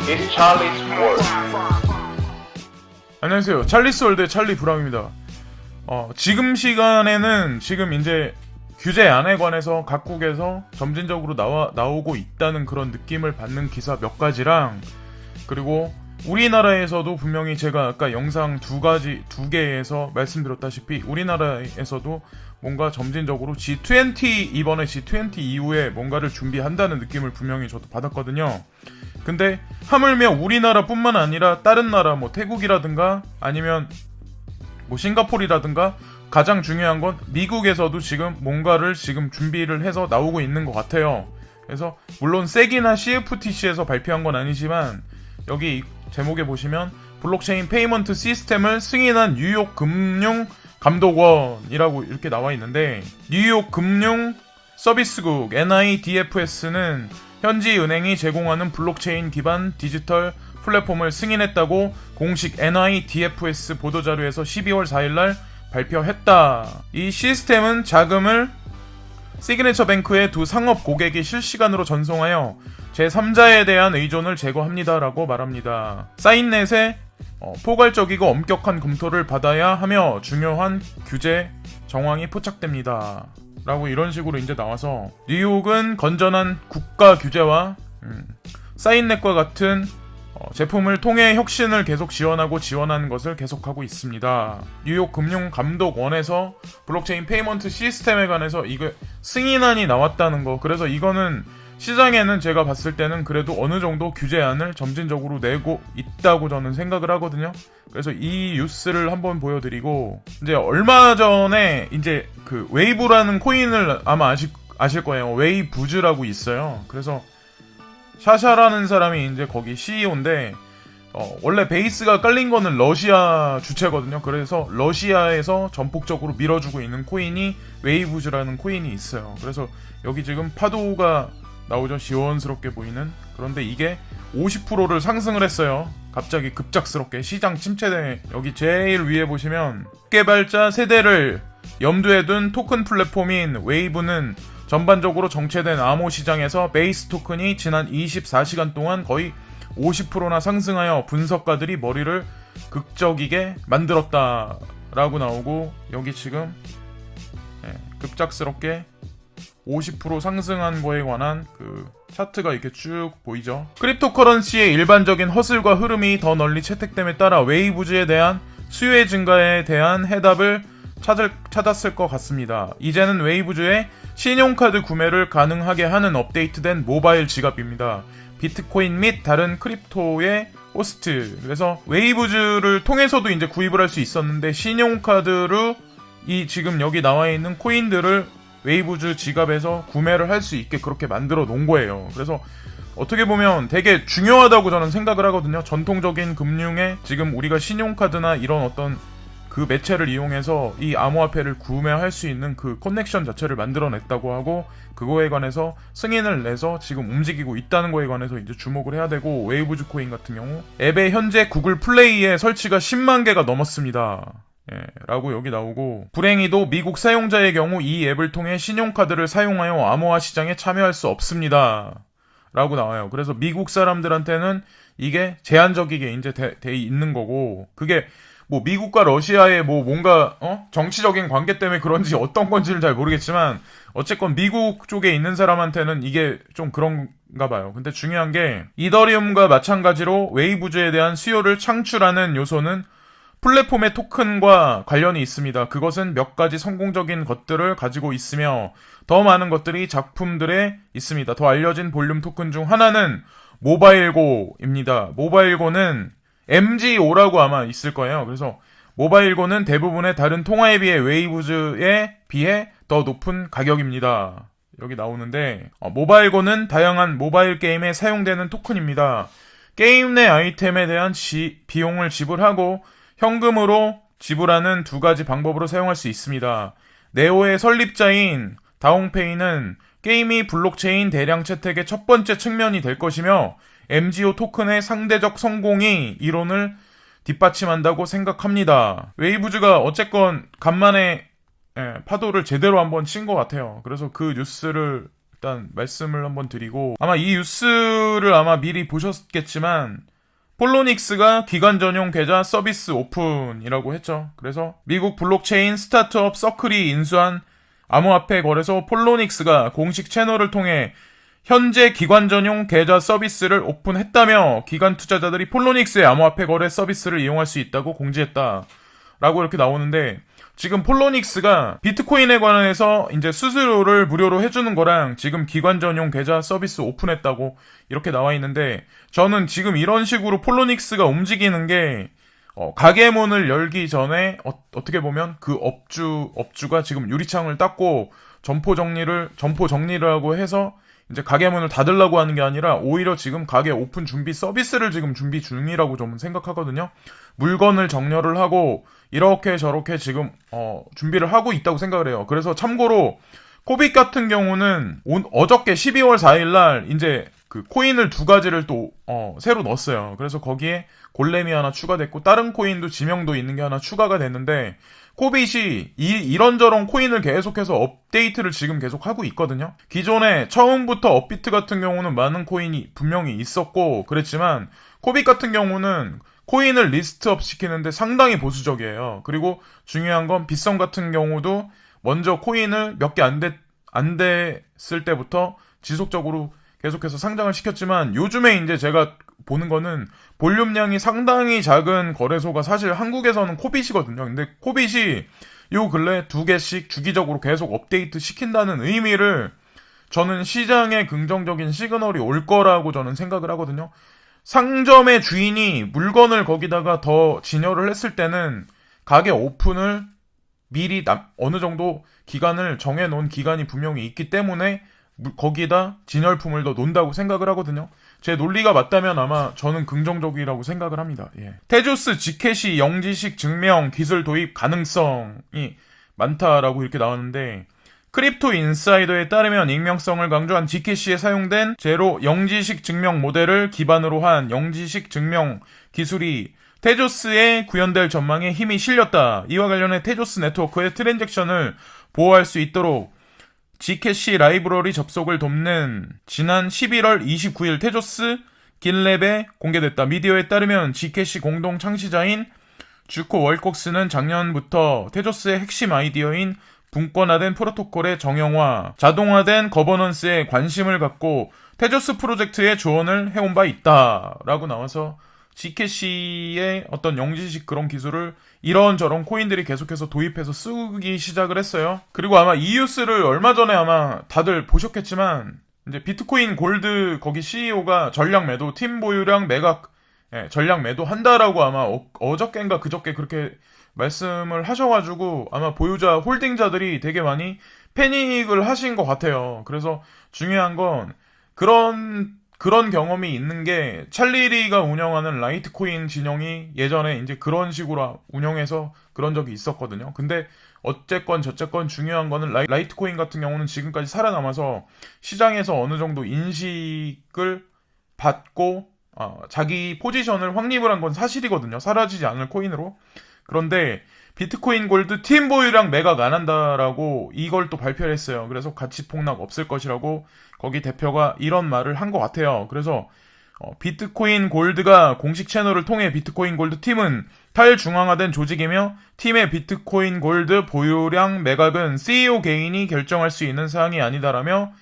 It's Charlie's World. 안녕하세요. 찰리스 월드의 찰리 브라움입니다. 지금 시간에는 지금 이제 규제안에 관해서 각국에서 점진적으로 나오고 있다는 그런 느낌을 받는 기사 몇 가지랑, 그리고 우리나라에서도 분명히 제가 아까 영상 두 개에서 말씀드렸다시피 우리나라에서도 뭔가 점진적으로 G20, 이번에 G20 이후에 뭔가를 준비한다는 느낌을 분명히 저도 받았거든요. 근데 하물며 우리나라뿐만 아니라 다른 나라, 뭐 태국이라든가 아니면 뭐 싱가포르라든가, 가장 중요한 건 미국에서도 지금 뭔가를 지금 준비를 해서 나오고 있는 것 같아요. 그래서 물론 세기나 CFTC에서 발표한 건 아니지만 여기 제목에 보시면 블록체인 페이먼트 시스템을 승인한 뉴욕 금융 감독원이라고 이렇게 나와 있는데, 뉴욕 금융 서비스국 NIDFS는 현지 은행이 제공하는 블록체인 기반 디지털 플랫폼을 승인했다고 공식 NIDFS 보도자료에서 12월 4일날 발표했다. 이 시스템은 자금을 시그니처 뱅크의 두 상업 고객이 실시간으로 전송하여 제3자에 대한 의존을 제거합니다 라고 말합니다. 사인넷의 포괄적이고 엄격한 검토를 받아야 하며 중요한 규제 정황이 포착됩니다 라고 이런 식으로 이제 나와서, 뉴욕은 건전한 국가 규제와 사인넷과 같은 제품을 통해 혁신을 계속 지원하는 것을 계속하고 있습니다. 뉴욕 금융감독원에서 블록체인 페이먼트 시스템에 관해서 이거 승인안이 나왔다는 거, 그래서 이거는 시장에는 제가 봤을 때는 그래도 어느 정도 규제안을 점진적으로 내고 있다고 저는 생각을 하거든요. 그래서 이 뉴스를 한번 보여드리고, 이제 얼마 전에 이제 그 웨이브라는 코인을 아마 아실 거예요. 웨이부즈라고 있어요. 그래서 샤샤라는 사람이 이제 거기 CEO인데, 원래 베이스가 깔린 거는 러시아 주체거든요. 그래서 러시아에서 전폭적으로 밀어주고 있는 코인이 웨이부즈라는 코인이 있어요. 그래서 여기 지금 파도가 나오죠. 시원스럽게 보이는. 그런데 이게 50%를 상승을 했어요. 갑자기 급작스럽게 시장 침체돼. 여기 제일 위에 보시면 개발자 세대를 염두에 둔 토큰 플랫폼인 웨이브는 전반적으로 정체된 암호 시장에서 베이스 토큰이 지난 24시간 동안 거의 50%나 상승하여 분석가들이 머리를 극적이게 만들었다라고 나오고, 여기 지금 급작스럽게 50% 상승한 거에 관한 그 차트가 이렇게 쭉 보이죠. 크립토커런시의 일반적인 허슬과 흐름이 더 널리 채택됨에 따라 웨이부즈에 대한 수요의 증가에 대한 해답을 찾았을 것 같습니다. 이제는 웨이부즈의 신용카드 구매를 가능하게 하는 업데이트된 모바일 지갑입니다. 비트코인 및 다른 크립토의 호스트. 그래서 웨이부즈를 통해서도 이제 구입을 할 수 있었는데, 신용카드로 이 지금 여기 나와 있는 코인들을 웨이부즈 지갑에서 구매를 할 수 있게 그렇게 만들어 놓은 거예요. 그래서 어떻게 보면 되게 중요하다고 저는 생각을 하거든요. 전통적인 금융에 지금 우리가 신용카드나 이런 어떤 그 매체를 이용해서 이 암호화폐를 구매할 수 있는 그 커넥션 자체를 만들어냈다고 하고, 그거에 관해서 승인을 내서 지금 움직이고 있다는 거에 관해서 이제 주목을 해야 되고, 웨이부즈 코인 같은 경우 앱에 현재 구글 플레이에 설치가 10만 개가 넘었습니다. 라고 여기 나오고, 불행히도 미국 사용자의 경우 이 앱을 통해 신용카드를 사용하여 암호화 시장에 참여할 수 없습니다 라고 나와요. 그래서 미국 사람들한테는 이게 제한적이게 이제 돼 있는 거고, 그게 뭐 미국과 러시아의 뭐 뭔가 정치적인 관계 때문에 그런지 어떤 건지를 잘 모르겠지만, 어쨌건 미국 쪽에 있는 사람한테는 이게 좀 그런가 봐요. 근데 중요한 게, 이더리움과 마찬가지로 웨이부즈에 대한 수요를 창출하는 요소는 플랫폼의 토큰과 관련이 있습니다. 그것은 몇 가지 성공적인 것들을 가지고 있으며 더 많은 것들이 작품들에 있습니다. 더 알려진 볼륨 토큰 중 하나는 모바일고입니다. 모바일고는 MGO라고 아마 있을 거예요. 그래서 모바일고는 대부분의 다른 통화에 비해 웨이부즈에 비해 더 높은 가격입니다. 여기 나오는데, 모바일고는 다양한 모바일 게임에 사용되는 토큰입니다. 게임 내 아이템에 대한 비용을 지불하고 현금으로 지불하는 두 가지 방법으로 사용할 수 있습니다. 네오의 설립자인 다홍페이는 게임이 블록체인 대량 채택의 첫 번째 측면이 될 것이며, MGO 토큰의 상대적 성공이 이론을 뒷받침한다고 생각합니다. 웨이부즈가 어쨌건 간만에 파도를 제대로 한번 친 것 같아요. 그래서 그 뉴스를 일단 말씀을 한번 드리고, 아마 이 뉴스를 아마 미리 보셨겠지만 폴로닉스가 기관 전용 계좌 서비스 오픈이라고 했죠. 그래서 미국 블록체인 스타트업 서클이 인수한 암호화폐 거래소 폴로닉스가 공식 채널을 통해 현재 기관 전용 계좌 서비스를 오픈했다며 기관 투자자들이 폴로닉스의 암호화폐 거래 서비스를 이용할 수 있다고 공지했다 라고 이렇게 나오는데, 지금 폴로닉스가 비트코인에 관해서 이제 수수료를 무료로 해주는 거랑 지금 기관 전용 계좌 서비스 오픈했다고 이렇게 나와 있는데, 저는 지금 이런 식으로 폴로닉스가 움직이는 게 가게 문을 열기 전에 어떻게 보면 그 업주가 지금 유리창을 닦고 점포 정리를 하고 해서 이제 가게 문을 닫으려고 하는 게 아니라 오히려 지금 가게 오픈 준비 서비스를 지금 준비 중이라고 저는 생각하거든요. 물건을 정렬을 하고 이렇게 저렇게 지금 준비를 하고 있다고 생각을 해요. 그래서 참고로 코빗 같은 경우는 어저께 12월 4일날 이제 그 코인을 2가지를 또 새로 넣었어요. 그래서 거기에 골렘이 하나 추가됐고 다른 코인도 지명도 있는 게 하나 추가가 됐는데, 코빗이 이런저런 코인을 계속해서 업데이트를 지금 계속 하고 있거든요. 기존에 처음부터 업비트 같은 경우는 많은 코인이 분명히 있었고 그랬지만, 코빗 같은 경우는 코인을 리스트업 시키는데 상당히 보수적이에요. 그리고 중요한 건 빗썸 같은 경우도 먼저 코인을 몇 개 안 됐을 때부터 지속적으로 계속해서 상장을 시켰지만, 요즘에 이제 제가 보는 거는 볼륨량이 상당히 작은 거래소가 사실 한국에서는 코빗이거든요. 근데 코빗이 요 근래 2개씩 주기적으로 계속 업데이트 시킨다는 의미를, 저는 시장에 긍정적인 시그널이 올 거라고 저는 생각을 하거든요. 상점의 주인이 물건을 거기다가 더 진열을 했을 때는 가게 오픈을 미리 어느 정도 기간을 정해놓은 기간이 분명히 있기 때문에 거기다 진열품을 더 놓는다고 생각을 하거든요. 제 논리가 맞다면 아마 저는 긍정적이라고 생각을 합니다. 예. 테조스 지켓이 영지식 증명 기술 도입 가능성이 많다라고 이렇게 나왔는데, 크립토 인사이더에 따르면 익명성을 강조한 지켓시에 사용된 제로 영지식 증명 모델을 기반으로 한 영지식 증명 기술이 테조스에 구현될 전망에 힘이 실렸다. 이와 관련해 테조스 네트워크의 트랜잭션을 보호할 수 있도록 지켓시 라이브러리 접속을 돕는 지난 11월 29일 테조스 깃랩에 공개됐다. 미디어에 따르면 지켓시 공동 창시자인 주코 월콕스는 작년부터 테조스의 핵심 아이디어인 분권화된 프로토콜의 정형화, 자동화된 거버넌스에 관심을 갖고 테조스 프로젝트에 조언을 해온 바 있다 라고 나와서, 지켓시의 어떤 영지식 그런 기술을 이런저런 코인들이 계속해서 도입해서 쓰기 시작을 했어요. 그리고 아마 이 뉴스를 얼마 전에 아마 다들 보셨겠지만, 이제 비트코인 골드 거기 CEO가 전략 매도, 팀 보유량 매각, 전략 매도 한다라고 아마 어저께인가 그저께 그렇게 말씀을 하셔가지고 아마 보유자 홀딩자들이 되게 많이 패닉을 하신 것 같아요. 그래서 중요한 건 그런 경험이 있는 게, 찰리리가 운영하는 라이트코인 진영이 예전에 이제 그런 식으로 운영해서 그런 적이 있었거든요. 근데 어쨌건 저쨌건 중요한 거는 라이트코인 같은 경우는 지금까지 살아남아서 시장에서 어느 정도 인식을 받고 자기 포지션을 확립을 한 건 사실이거든요. 사라지지 않을 코인으로. 그런데 비트코인 골드 팀 보유량 매각 안 한다라고 이걸 또 발표를 했어요. 그래서 가치 폭락 없을 것이라고 거기 대표가 이런 말을 한 것 같아요. 그래서 비트코인 골드가 공식 채널을 통해 비트코인 골드 팀은 탈중앙화된 조직이며 팀의 비트코인 골드 보유량 매각은 CEO 개인이 결정할 수 있는 사항이 아니다라며,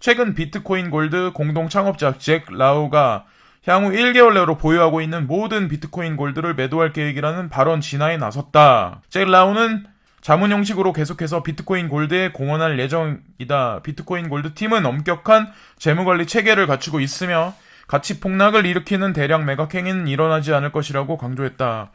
최근 비트코인 골드 공동 창업자 잭 라우가 향후 1개월 내로 보유하고 있는 모든 비트코인 골드를 매도할 계획이라는 발언 진화에 나섰다. 잭 라우는 자문 형식으로 계속해서 비트코인 골드에 공헌할 예정이다. 비트코인 골드 팀은 엄격한 재무관리 체계를 갖추고 있으며 가치 폭락을 일으키는 대량 매각 행위는 일어나지 않을 것이라고 강조했다.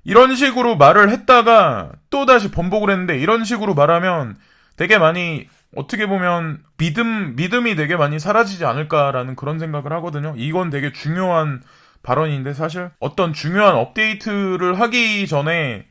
이런 식으로 말을 했다가 또다시 번복을 했는데, 이런 식으로 말하면 되게 많이 어떻게 보면 믿음이 되게 많이 사라지지 않을까라는 그런 생각을 하거든요. 이건 되게 중요한 발언인데, 사실 어떤 중요한 업데이트를 하기 전에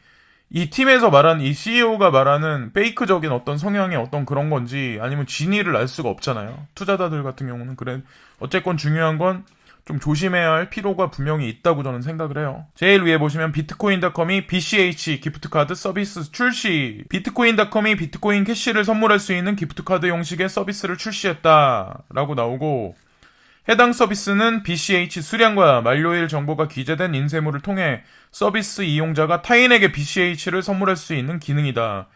이 팀에서 말한 이 CEO가 말하는 페이크적인 어떤 성향의 어떤 그런 건지 아니면 진위를 알 수가 없잖아요. 투자자들 같은 경우는. 그래 어쨌건 중요한 건 좀 조심해야 할 필요가 분명히 있다고 저는 생각을 해요. 제일 위에 보시면 비트코인닷컴이 BCH 기프트카드 서비스 출시. 비트코인닷컴이 비트코인 캐시를 선물할 수 있는 기프트카드 형식의 서비스를 출시했다라고 나오고, 해당 서비스는 BCH 수량과 만료일 정보가 기재된 인쇄물을 통해 서비스 이용자가 타인에게 BCH를 선물할 수 있는 기능이다.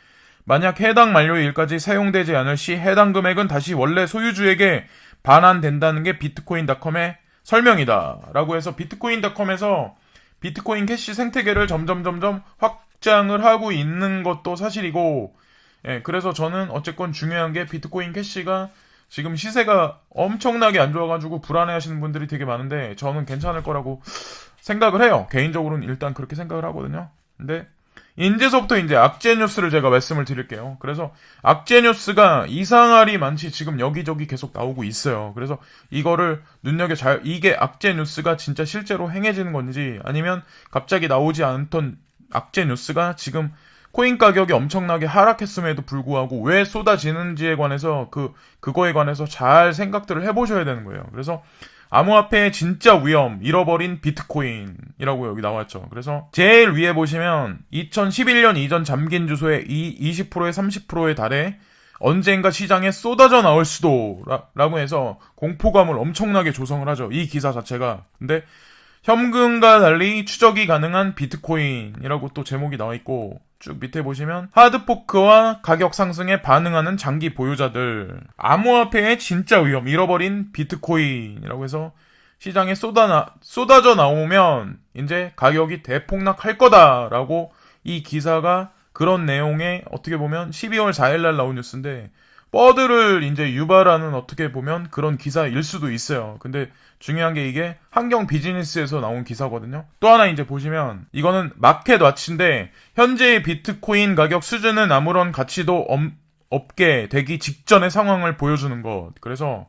만약 해당 만료일까지 사용되지 않을 시 해당 금액은 다시 원래 소유주에게 반환된다는 게 비트코인닷컴의 설명이다 라고 해서, 비트코인닷컴에서 비트코인 캐시 생태계를 점점 확장을 하고 있는 것도 사실이고, 그래서 저는 어쨌건 중요한 게 비트코인 캐시가 지금 시세가 엄청나게 안 좋아가지고 불안해하시는 분들이 되게 많은데, 저는 괜찮을 거라고 생각을 해요. 개인적으로는 일단 그렇게 생각을 하거든요. 근데 이제서부터 이제 악재 뉴스를 제가 말씀을 드릴게요. 그래서 악재 뉴스가 이상할이 많지 지금 여기저기 계속 나오고 있어요. 그래서 이거를 이게 악재 뉴스가 진짜 실제로 행해지는 건지, 아니면 갑자기 나오지 않던 악재 뉴스가 지금 코인 가격이 엄청나게 하락했음에도 불구하고 왜 쏟아지는지에 관해서 그거에 관해서 잘 생각들을 해보셔야 되는 거예요. 그래서 암호화폐의 진짜 위험, 잃어버린 비트코인이라고 여기 나왔죠. 그래서 제일 위에 보시면 2011년 이전 잠긴 주소의 20%에 30%에 달해 언젠가 시장에 쏟아져 나올 수도 라고 해서 공포감을 엄청나게 조성을 하죠. 이 기사 자체가. 근데 현금과 달리 추적이 가능한 비트코인이라고 또 제목이 나와 있고, 쭉 밑에 보시면 하드포크와 가격 상승에 반응하는 장기 보유자들, 암호화폐의 진짜 위험, 잃어버린 비트코인이라고 해서 시장에 쏟아져 나오면 이제 가격이 대폭락할 거다라고, 이 기사가 그런 내용의 어떻게 보면 12월 4일날 나온 뉴스인데 뻐드를 이제 유발하는 어떻게 보면 그런 기사일 수도 있어요. 근데 중요한 게 이게 환경 비즈니스에서 나온 기사거든요. 또 하나 이제 보시면 이거는 마켓 와치인데, 현재의 비트코인 가격 수준은 아무런 가치도 없게 되기 직전의 상황을 보여주는 것. 그래서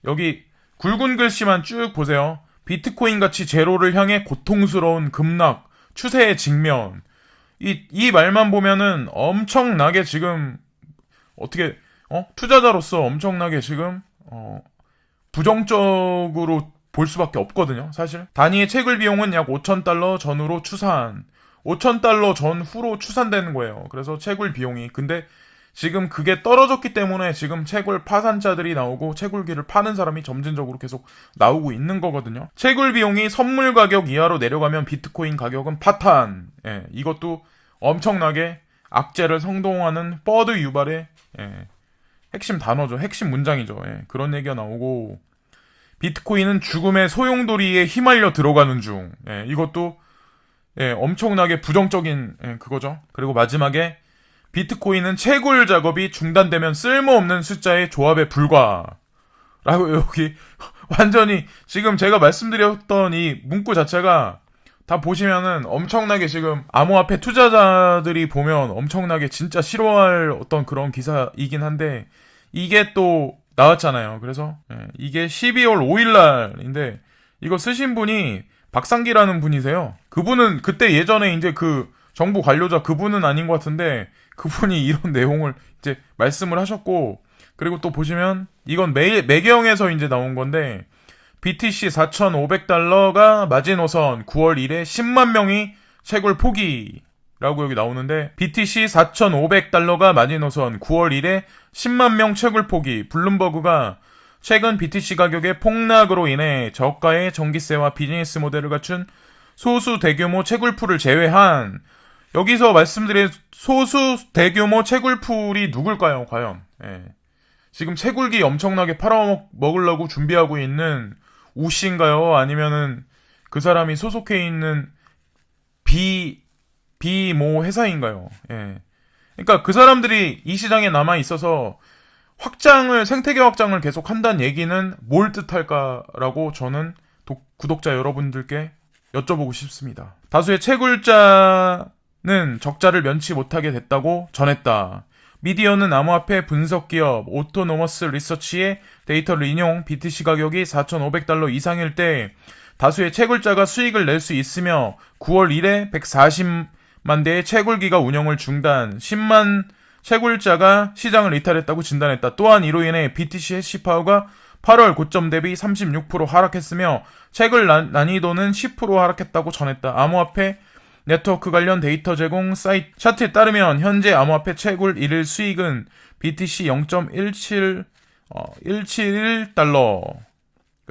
여기 굵은 글씨만 쭉 보세요. 비트코인 가치 제로를 향해 고통스러운 급락, 추세의 직면. 이 말만 보면은 엄청나게 지금 어떻게 투자자로서 엄청나게 지금 부정적으로 볼 수밖에 없거든요. 사실 단위의 채굴 비용은 약 5,000달러 전후로 추산, 5,000달러 전후로 추산되는 거예요. 그래서 채굴 비용이, 근데 지금 그게 떨어졌기 때문에 지금 채굴 파산자들이 나오고 채굴기를 파는 사람이 점진적으로 계속 나오고 있는 거거든요. 채굴 비용이 선물 가격 이하로 내려가면 비트코인 가격은 파탄. 이것도 엄청나게 악재를 선동하는 뻐드 유발의 핵심 단어죠. 핵심 문장이죠. 그런 얘기가 나오고, 비트코인은 죽음의 소용돌이에 휘말려 들어가는 중. 이것도 엄청나게 부정적인 그거죠. 그리고 마지막에 비트코인은 채굴 작업이 중단되면 쓸모없는 숫자의 조합에 불과. 라고 여기 완전히 지금 제가 말씀드렸던 이 문구 자체가 다 보시면은 엄청나게 지금 암호화폐 투자자들이 보면 엄청나게 진짜 싫어할 어떤 그런 기사이긴 한데, 이게 또 나왔잖아요. 그래서 이게 12월 5일날인데 이거 쓰신 분이 박상기라는 분이세요. 그분은 그때 예전에 이제 그 정부 관료자 그분은 아닌 것 같은데, 그분이 이런 내용을 이제 말씀을 하셨고, 그리고 또 보시면 이건 매경에서 이제 나온 건데, BTC 4,500달러가 마지노선 9월 1일 10만 명이 채굴 포기라고 여기 나오는데, BTC 4,500달러가 마지노선 9월 1일 10만 명 채굴 포기. 블룸버그가 최근 BTC 가격의 폭락으로 인해 저가의 전기세와 비즈니스 모델을 갖춘 소수 대규모 채굴풀을 제외한, 여기서 말씀드린 소수 대규모 채굴풀이 누굴까요, 과연? 지금 채굴기 엄청나게 팔아먹으려고 준비하고 있는 우씨인가요? 아니면은 그 사람이 소속해 있는 모 회사인가요? 그러니까 그 사람들이 이 시장에 남아 있어서 생태계 확장을 계속 한다는 얘기는 뭘 뜻할까라고 저는 구독자 여러분들께 여쭤보고 싶습니다. 다수의 채굴자는 적자를 면치 못하게 됐다고 전했다. 미디어는 암호화폐 분석기업 오토노머스 리서치의 데이터를 인용, BTC 가격이 4,500달러 이상일 때 다수의 채굴자가 수익을 낼 수 있으며 9월 1일 140만 대의 채굴기가 운영을 중단, 10만 채굴자가 시장을 이탈했다고 진단했다. 또한 이로 인해 BTC 해시파워가 8월 고점 대비 36% 하락했으며 채굴 난이도는 10% 하락했다고 전했다. 암호화폐 네트워크 관련 데이터 제공 사이트 차트에 따르면 현재 암호화폐 채굴 1일 수익은 BTC 0.171달러,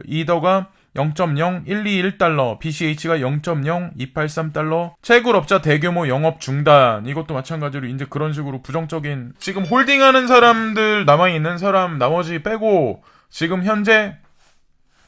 이더가 0.0121달러, BCH가 0.0283달러, 채굴업자 대규모 영업 중단. 이것도 마찬가지로 이제 그런 식으로 부정적인, 지금 홀딩하는 사람들, 남아있는 사람 나머지 빼고 지금 현재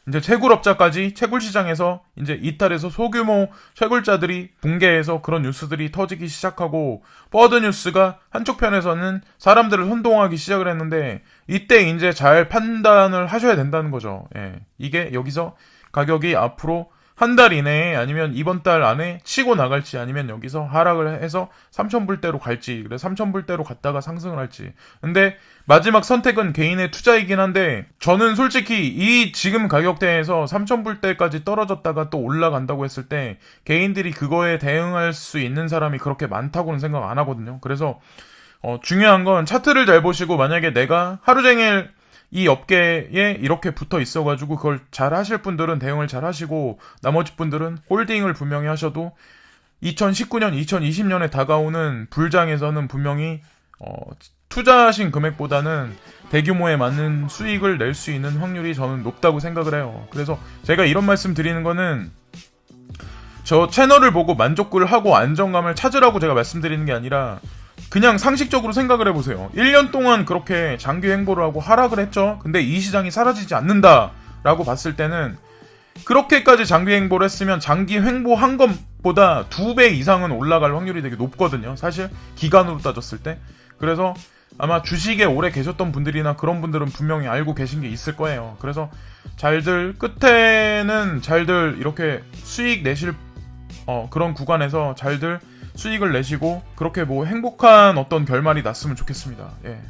이제 채굴업자까지 채굴 시장에서 이제 이탈해서 소규모 채굴자들이 붕괴해서 그런 뉴스들이 터지기 시작하고, 버드 뉴스가 한쪽 편에서는 사람들을 선동하기 시작을 했는데, 이때 이제 잘 판단을 하셔야 된다는 거죠. 예. 이게 여기서 가격이 앞으로 한 달 이내에 아니면 이번 달 안에 치고 나갈지, 아니면 여기서 하락을 해서 3,000불대로 갈지, 그래서 3,000불대로 갔다가 상승을 할지. 근데 마지막 선택은 개인의 투자이긴 한데, 저는 솔직히 이 지금 가격대에서 3,000불대까지 떨어졌다가 또 올라간다고 했을 때 개인들이 그거에 대응할 수 있는 사람이 그렇게 많다고는 생각 안 하거든요. 그래서 중요한 건 차트를 잘 보시고, 만약에 내가 하루 종일 이 업계에 이렇게 붙어 있어가지고 그걸 잘 하실 분들은 대응을 잘 하시고, 나머지 분들은 홀딩을 분명히 하셔도 2019년, 2020년에 다가오는 불장에서는 분명히 투자하신 금액보다는 대규모에 맞는 수익을 낼 수 있는 확률이 저는 높다고 생각을 해요. 그래서 제가 이런 말씀 드리는 거는 저 채널을 보고 만족을 하고 안정감을 찾으라고 제가 말씀드리는 게 아니라, 그냥 상식적으로 생각을 해보세요. 1년 동안 그렇게 장기 횡보를 하고 하락을 했죠. 근데 이 시장이 사라지지 않는다라고 봤을 때는, 그렇게까지 장기 횡보를 했으면 장기 횡보한 것보다 2배 이상은 올라갈 확률이 되게 높거든요. 사실 기간으로 따졌을 때. 그래서 아마 주식에 오래 계셨던 분들이나 그런 분들은 분명히 알고 계신 게 있을 거예요. 그래서 잘들 끝에는 잘들 이렇게 수익 내실 그런 구간에서 잘들 수익을 내시고, 그렇게 뭐 행복한 어떤 결말이 났으면 좋겠습니다. 예.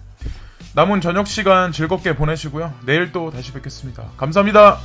남은 저녁 시간 즐겁게 보내시고요. 내일 또 다시 뵙겠습니다. 감사합니다.